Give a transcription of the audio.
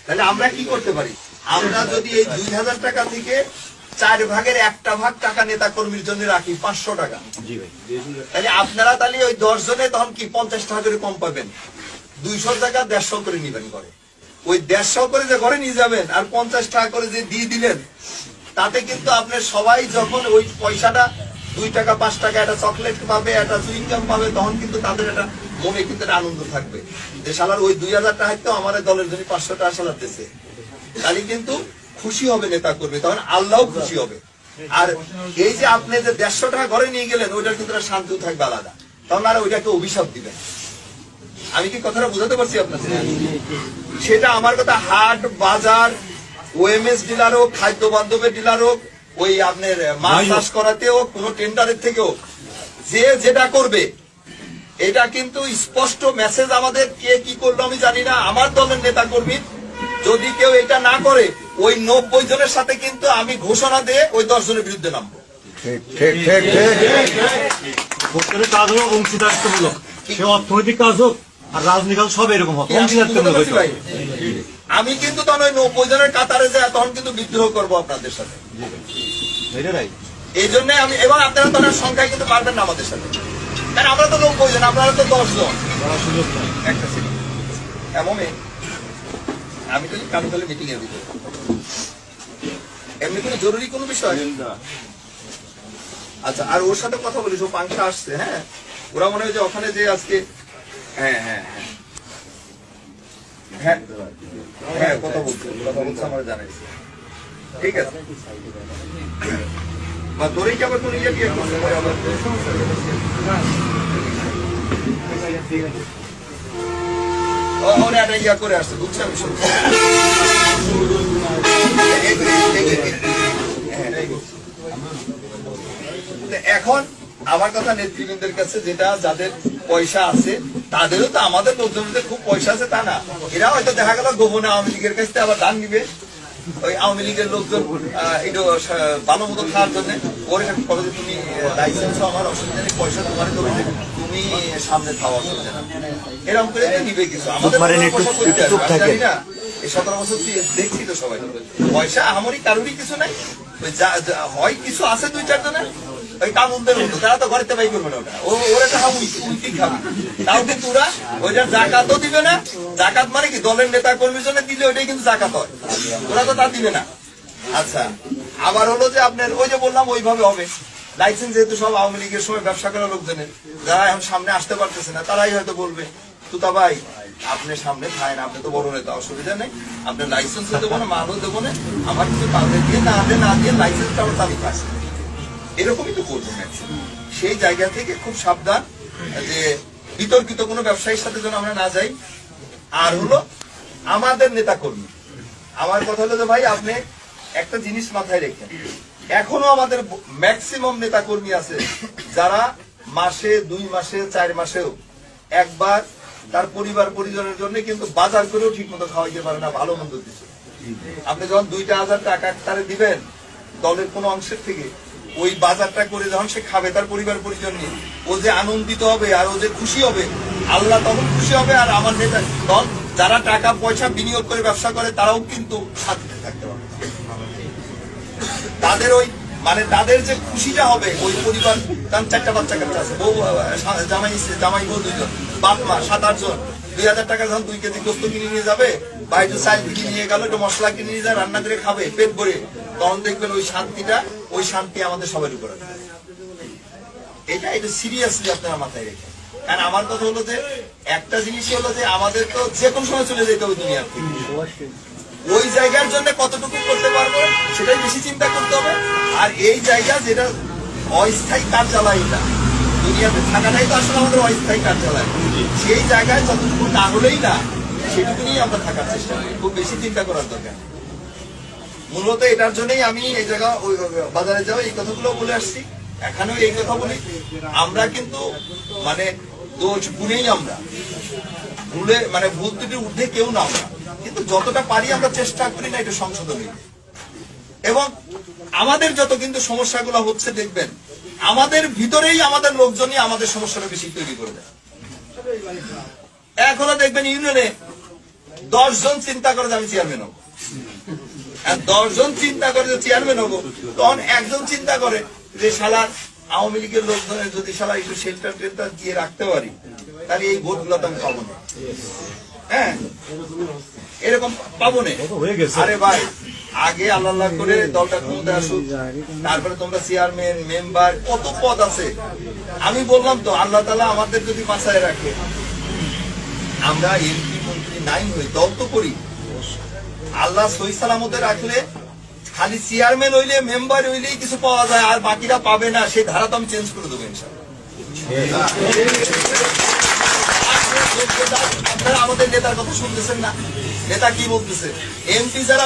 তাহলে আমরা কি করতে পারি? আমরা যদি এই 2000 টাকা থেকে 4 ভাগের 1 ভাগ টাকা নেতা কর্মীর জন্য রাখি 500 টাকা, তাহলে আপনারা তাহলে ওই 10 জনে তখন কি 50 টাকা করে কম পাবেন। 200 টাকা 150 করে নিবেন ঘরে, ওই 150 করে যে ঘরে নিয়ে যাবেন আর 50 টাকা করে যে দিয়ে দিলেন, তাতে কিন্তু আপনার সবাই যখন ওই পয়সাটা 2 টাকা 5 টাকা একটা চকলেট পাবে, একটা চুইংগাম পাবে, তখন কিন্তু তাদের একটা মনে কিন্তু একটা আনন্দ থাকবে যে শালার ওই 2000 টাকা তো আমার দলের জন্য 500 টাকা শালার দিচ্ছে। তাহলে কিন্তু খুশি হবে নেতা করবে, তখন আল্লাহও খুশি হবে। আর এই যে আপনি যে 150 টাকা ঘরে নিয়ে গেলেন, ওইটার কিন্তু শান্তি থাকবে আলাদা, তখন আর ওইটাকে অভিশাপ দিবেন। আমি কি কথাটা বুঝাতে পারছি আপনাদের? সেটা আমার কথা হাট বাজার, ওএমএস ডিলার হোক, খাদ্য বান্ধবের ডিলার হোক, ওই আপনার মাছ চাষ করাতে হোক, কোন টেন্ডারের থেকেও যে যেটা করবে, এটা কিন্তু স্পষ্ট মেসেজ আমাদের। কে কি করলো আমি জানি না, আমার দলের নেতা কর্মী যদি কেউ এটা না করে, ওই 90 জনের সাথে কিন্তু আমি ঘোষণা দিয়ে ওই 10 জনের বিরুদ্ধে নামবো। ভোটের কাজ হোক অংশীদারিত্বমূলক, সে অর্থনৈতিক কাজ হোক আর রাজনীতি কাজ সব এরকম হবে, অংশীদারিত্বমূলক। আমি কিন্তু তখন ওই 90 জনের কাতারে যায় তখন কিন্তু বিদ্রোহ করবো আপনাদের সাথে। এই জন্য আমি, এবং আপনারা তো সংখ্যায় কিন্তু পারবেন না আমাদের সাথে, কারণ আমরা তো 90 জন, আপনারা তো 10 জন। একটা সেকেন্ড, এমন আমি তো কারো দলে মিটিং এর ভিতরে এমনি কোনো জরুরি কোনো বিষয়। আচ্ছা, আর ওর সাথে কথা বলিস, ও পাংশা আসছে। হ্যাঁ, ওরা মনে হয় যে ওখানে যে আজকে, হ্যাঁ হ্যাঁ হ্যাঁ হ্যাঁ কথা বলছে আমার জানাইছে। ঠিক আছে, বা তোরই কি আবার কোন ইয়ে কি আবার একটা ইয়া করে আসছে, বুঝছেন? এখন আমার কথা নেতৃবৃন্দের কাছে, যেটা যাদের পয়সা আছে তাদেরও তো, আমাদের লোকজনদের খুব পয়সা আছে তা না, এরা হয়তো দেখা গেল গোপনে আওয়ামী লীগের কাছ থেকে আবার দান নিবে। ওই আওয়ামী লীগের লোকজন একটু ভালো মতো খাওয়ার জন্য ওরে বলে যে তুমি লাইসেন্স আমার অসুবিধা নেই, পয়সা তোমার দেবে, তুমি সামনে খাওয়া অসুবিধা না, এরকম করে নিবে কিছু। আমাদের জানি না, এই 17 বছর দেখছি তো সবাই পয়সা আমারই কারোরই কিছু নাই, হয় কিছু আছে 2-4 জনের ওই কামুনদের মতো, তারা তো ঘরেতে বাই করবে না, ওরা টাকা উল্টি খাবে। তাও কিন্তু ওরা ওইটার জাকাতও দিবে না। জাকাত মানে কি, দলের নেতা কর্মীর জন্য দিলে ওইটাই কিন্তু জাকাত হয়, ওরা তো তা দিবে না। আচ্ছা, আবার হলো যে আপনার ওই যে বললাম ওইভাবে হবে। লাইসেন্স যেহেতু সব আওয়ামী লীগের সময় ব্যবসা করা লোকজনের, যারা এখন সামনে আসতে পারতেছে না, তারাই হয়তো বলবে তুতা ভাই আপনি সামনে খায় না, আপনি তো বড় নেতা, অসুবিধা নেই, আপনার লাইসেন্সও দেবো না, মালও দেবো না, আমার কিছু পাবে দিয়ে না দিয়ে লাইসেন্সটা আমার তালিকা পাচ্ছি, এরকমই তো করবো। সেই জায়গা থেকে খুব সাবধান যে বিতর্কিত কোনো ব্যবসায়ীর সাথে যেন আমরা না যাই। আর হলো আমাদের নেতা কর্মী, আমার কথা হলো যে ভাই আপনি একটা জিনিস মাথায় রেখেন, এখনো আমাদের ম্যাক্সিমাম নেতা কর্মী আছে যারা মাসে 2 মাসে 4 মাসেও একবার তার পরিবার পরিজনের জন্য কিন্তু বাজার করেও ঠিক মতো খাওয়াইতে পারে না, ভালো মন্দ দিচ্ছে। আপনি যখন 2,000 টাকা তারে দিবেন দলের কোনো অংশের থেকে, ওই বাজারটা করে যখন সে খাবে তার পরিবার পরিজন নিয়ে, ও যে আনন্দিত হবে আর ও যে খুশি হবে, আল্লাহ তখন খুশি হবে। আর আমার নেতা দল যারা টাকা পয়সা বিনিয়োগ করে ব্যবসা করে, তারাও কিন্তু শান্তিতে থাকতে পারবে। তাদের ওই মানে তাদের যে খুশিটা হবে, ওই পরিবার, তার 4টা বাচ্চা কাচ্চা আছে, বউ জামাই বউ 2 জন, বাপ মা 7-8 জন, 2,000 টাকা যখন 2 কেজি গোস্ত কিনে নিয়ে যাবে, বা একটু চাল কিনে নিয়ে গেল, একটু মশলা কিনে নিয়ে যায়, রান্না করে খাবে পেট ভরে, তখন দেখবেন ওই শান্তিটা, ওই শান্তি আমাদের সবার উপরে। এটা সিরিয়াসলি আপনারা মাথায় রেখে, কারণ আমার কথা হলো যে একটা জিনিস হলো যে আমাদের তো যে কোনো সময় চলে যেতে হবে দুনিয়ার থেকে, ওই জায়গার জন্য কতটুকু করতে পারবো সেটাই বেশি চিন্তা করতে হবে। আর এই জায়গা যেটা অস্থায়ী কার্যালয়, না দুনিয়াতে থাকাটাই তো আসলে আমাদের অস্থায়ী কার্যালয়, সেই জায়গায় যতটুকু না হলেই না, সেটুকু নিয়েই আমরা থাকার চেষ্টা করি, খুব বেশি চিন্তা করার দরকার। মূলত এটার জন্যই আমি এই জায়গা ওই বাজারে যাওয়া এই কথাগুলো বলে আসছি, এখানেও এই কথা বলি। আমরা কিন্তু মানে দোষ গুণেই, আমরা ভুলে মানে ভুল ত্রুটির ঊর্ধ্বে কেউ না, আমরা কিন্তু যতটা পারি আমরা চেষ্টা করি না এটা সংশোধনী। এবং আমাদের যত কিন্তু সমস্যাগুলো হচ্ছে দেখবেন আমাদের ভিতরেই আমাদের লোকজনই আমাদের সমস্যাটা বেশি তৈরি করে দেয়। এখনো দেখবেন ইউনিয়নে 10 জন চিন্তা করে যে আমি চেয়ারম্যান হবো, আর 10 জন চিন্তা করে যে চেয়ারম্যান হবো, তখন একজন চিন্তা করে যে শালার আওয়ামী লীগের লোকজনের যদি শালা একটু শেল্টার টেল্টার দিয়ে রাখতে পারি তাহলে এই ভোটগুলো তো আমি পাবো না। হ্যাঁ, এরকম পাবো না। হয়ে গেছে। আরে ভাই, আগে আল্লাহ করে দলটা ক্ষমতা আসুক, তারপরে তোমরা চেয়ারম্যান মেম্বার কত পদ আছে। আমি বললাম তো, আল্লাহ তাআলা আমাদের যদি বাঁচায় রাখে, আমরা এমপি মন্ত্রী নাই হই, দল তো করি। আল্লাহ সহি সালামতে রাখলে খালি চেয়ারম্যান হইলে মেম্বার হইলেই কিছু পাওয়া যায়, আর বাকিরা পাবে না, সেই ধারা তো আমি চেঞ্জ করে দেবো ইনশাআল্লাহ। আপনারা আমাদের নেতার কথা শুনতেছেন না? নেতা কি বলতেছে? এমপি যারা